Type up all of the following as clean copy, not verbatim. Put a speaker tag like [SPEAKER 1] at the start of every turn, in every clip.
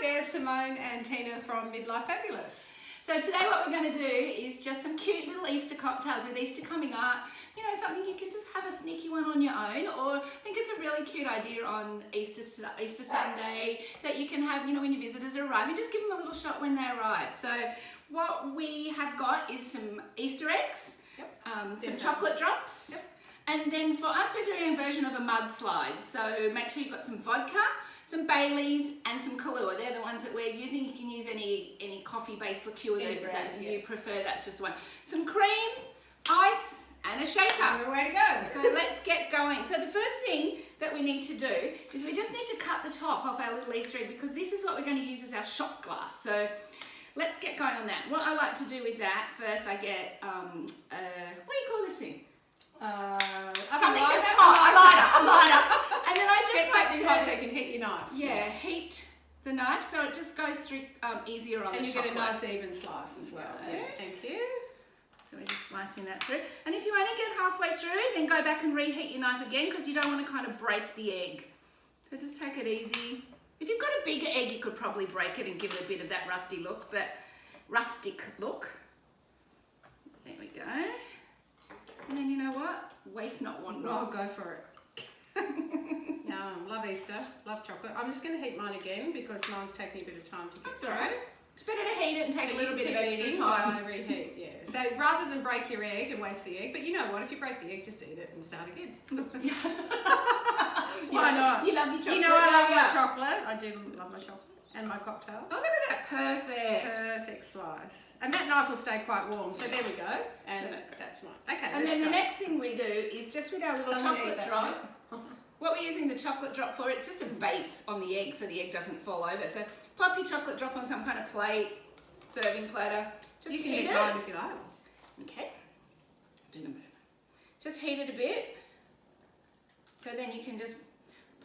[SPEAKER 1] there's Simone and Tina from Midlife Fabulous.
[SPEAKER 2] So today what we're going to do is just some cute little Easter cocktails with Easter coming up. You know, something you can just have a sneaky one on your own, or I think it's a really cute idea on Easter Sunday that you can have, you know, when your visitors arrive, and just give them a little shot when they arrive. So what we have got is some Easter eggs, some chocolate drops, and then for us we're doing a version of a mudslide. So make sure you've got some vodka, some Baileys and some Kahlua. They're the ones that we're using. You can use any coffee-based liqueur that you prefer. That's just one. Some cream, ice, and a shaker.
[SPEAKER 1] And way to go.
[SPEAKER 2] So let's get going. So the first thing that we need to do is we just need to cut the top off our little Easter egg, because this is what we're going to use as our shot glass. So let's get going on that. What I like to do with that, first I get, what do you call this thing? Something that's hot, a lighter. And then I just
[SPEAKER 1] get something hot so you can heat your knife.
[SPEAKER 2] Yeah, heat the knife so it just goes through easier on the chocolate.
[SPEAKER 1] And you get a nice even slice as well. Thank you.
[SPEAKER 2] So we're just slicing that through. And if you only get halfway through, then go back and reheat your knife again, because you don't want to kind of break the egg. So just take it easy. If you've got a bigger egg, you could probably break it and give it a bit of that rustic look. There we go. And then you know what? Waste not, want not.
[SPEAKER 1] Oh, go for it. Yum. Love Easter. Love chocolate. I'm just going to heat mine again because mine's taking a bit of time to get through.
[SPEAKER 2] Right. It's better to heet it and take a little bit of extra time.
[SPEAKER 1] While I reheat, yeah. So rather than break your egg and waste the egg, but you know what? If you break the egg, just eat it and start again. Why not?
[SPEAKER 2] You love your chocolate.
[SPEAKER 1] You know I love my chocolate. I do love my chocolate. And my cocktail.
[SPEAKER 2] Oh, look at that. Perfect.
[SPEAKER 1] Perfect slice. And that knife will stay quite warm. So there we go. And that's mine. Okay.
[SPEAKER 2] And then the next thing we do is just with our little chocolate drop. What we're using the chocolate drop for, it's just a base on the egg so the egg doesn't fall over. So pop your chocolate drop on some kind of plate, serving platter. Just
[SPEAKER 1] you can
[SPEAKER 2] heat
[SPEAKER 1] eat mine if you like.
[SPEAKER 2] Okay. Just heat it a bit. So then you can just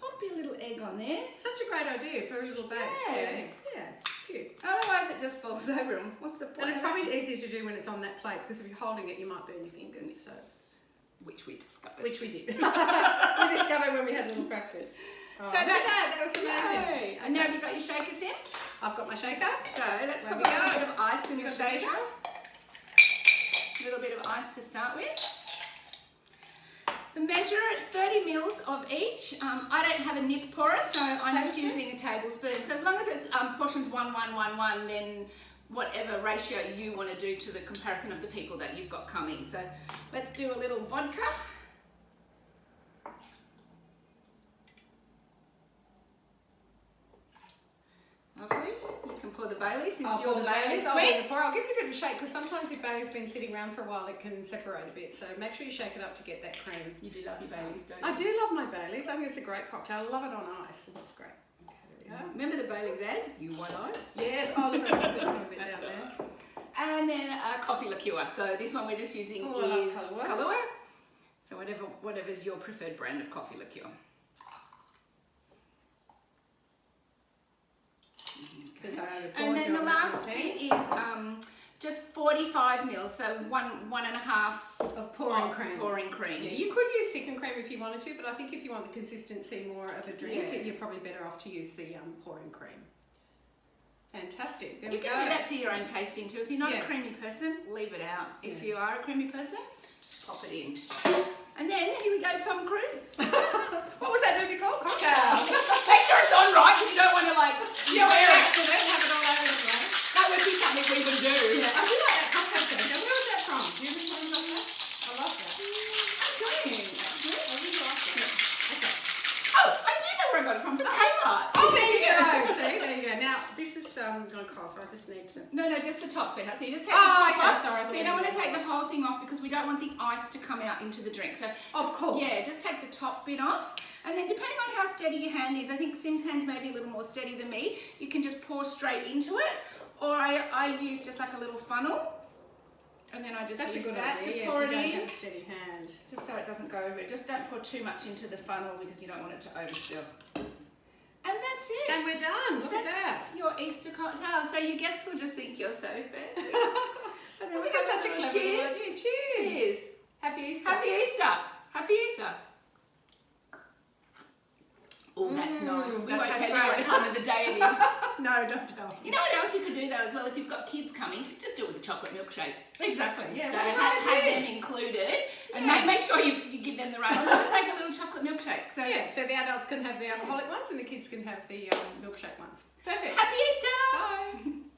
[SPEAKER 2] pop your little egg on there.
[SPEAKER 1] Such a great idea for a little base.
[SPEAKER 2] Yeah.
[SPEAKER 1] Yeah, cute.
[SPEAKER 2] Otherwise it just falls over and what's the point?
[SPEAKER 1] And it's probably easier to do when it's on that plate, because if you're holding it you might burn your fingers. So.
[SPEAKER 2] Which we discovered.
[SPEAKER 1] Which we did. We discovered when we had a little practice.
[SPEAKER 2] So
[SPEAKER 1] that looks amazing.
[SPEAKER 2] Yay. And now have you got your shakers in?
[SPEAKER 1] I've got my shaker.
[SPEAKER 2] So let's put a little bit of ice in your shaker. A little bit of ice to start with. The measure, it's 30 mils of each. I don't have a nip pourer, so I'm just using a tablespoon. So as long as it's portions 1, 1, 1, 1, then whatever ratio you want to do to the comparison of the people that you've got coming. So let's do a little vodka. Lovely. You can pour the Baileys since you're the Baileys.
[SPEAKER 1] I'll give it a bit of a shake, because sometimes if Bailey's been sitting around for a while, it can separate a bit. So make sure you shake it up to get that cream.
[SPEAKER 2] You do love your Baileys, don't you?
[SPEAKER 1] I do love my Baileys. I think it's a great cocktail. I love it on ice. That's great. Okay, there we go.
[SPEAKER 2] Remember the Baileys ad? You want ice?
[SPEAKER 1] Yes. Oh, look, it's a bit down there.
[SPEAKER 2] And then a coffee liqueur. So this one we're just using is Kahlua. So whatever's your preferred brand of coffee liqueur. And then the last bit is just 45 mils, so one and a half
[SPEAKER 1] of pouring cream.
[SPEAKER 2] Yeah,
[SPEAKER 1] you could use thickened cream if you wanted to, but I think if you want the consistency more of a drink, then you're probably better off to use the pouring cream. Fantastic. There
[SPEAKER 2] you can do that to your own tasting too. If you're not a creamy person, leave it out. If you are a creamy person, pop it in. And then here we go, Tom Cruise.
[SPEAKER 1] What was that movie called? Cocktail.
[SPEAKER 2] Make sure it's on right, because you don't want to like
[SPEAKER 1] wear accident, have it all over the place.
[SPEAKER 2] That would be something we would do.
[SPEAKER 1] Yeah. I do like that cocktail shaker. Where was that from? Do you remember something like that? I love that.
[SPEAKER 2] Actually,
[SPEAKER 1] I really like that. Okay.
[SPEAKER 2] Oh, I do know where I got it from Kmart.
[SPEAKER 1] Oh, there you go. See, there you go. Now, this is going to cost, so I just need to...
[SPEAKER 2] No, just the top, sweetheart. So you just take the top off.
[SPEAKER 1] Sorry.
[SPEAKER 2] So you don't want to take the whole thing off, because we don't want the ice to come out into the drink. So
[SPEAKER 1] of course.
[SPEAKER 2] Yeah, just take the top bit off. And then depending on how steady your hand is, I think Sim's hand's maybe a little more steady than me, you can just pour straight into it. Or I use just like a little funnel. And then I just use that to pour it in.
[SPEAKER 1] Don't have a steady hand.
[SPEAKER 2] Just so it doesn't go over. Just don't pour too much into the funnel, because you don't want it to overspill. And that's it.
[SPEAKER 1] And we're done. Look at that.
[SPEAKER 2] Your Easter cocktail. So your guests will just think you're so fancy.
[SPEAKER 1] I think it's such a clever
[SPEAKER 2] cheers.
[SPEAKER 1] idea. Cheers. Happy Easter.
[SPEAKER 2] Happy Easter. Happy Easter. Oh, that's nice. We won't tell you what time of the day it is.
[SPEAKER 1] No, No, don't tell.
[SPEAKER 2] You know what else you could do though as well? If you've got kids coming, you could just do it with a chocolate milkshake.
[SPEAKER 1] Exactly. Yeah.
[SPEAKER 2] So
[SPEAKER 1] what
[SPEAKER 2] have them included, and make sure you give them the right one. Just make a little chocolate milkshake. So
[SPEAKER 1] yeah. So the adults can have the alcoholic ones, and the kids can have the milkshake ones. Perfect.
[SPEAKER 2] Happy Easter!
[SPEAKER 1] Bye.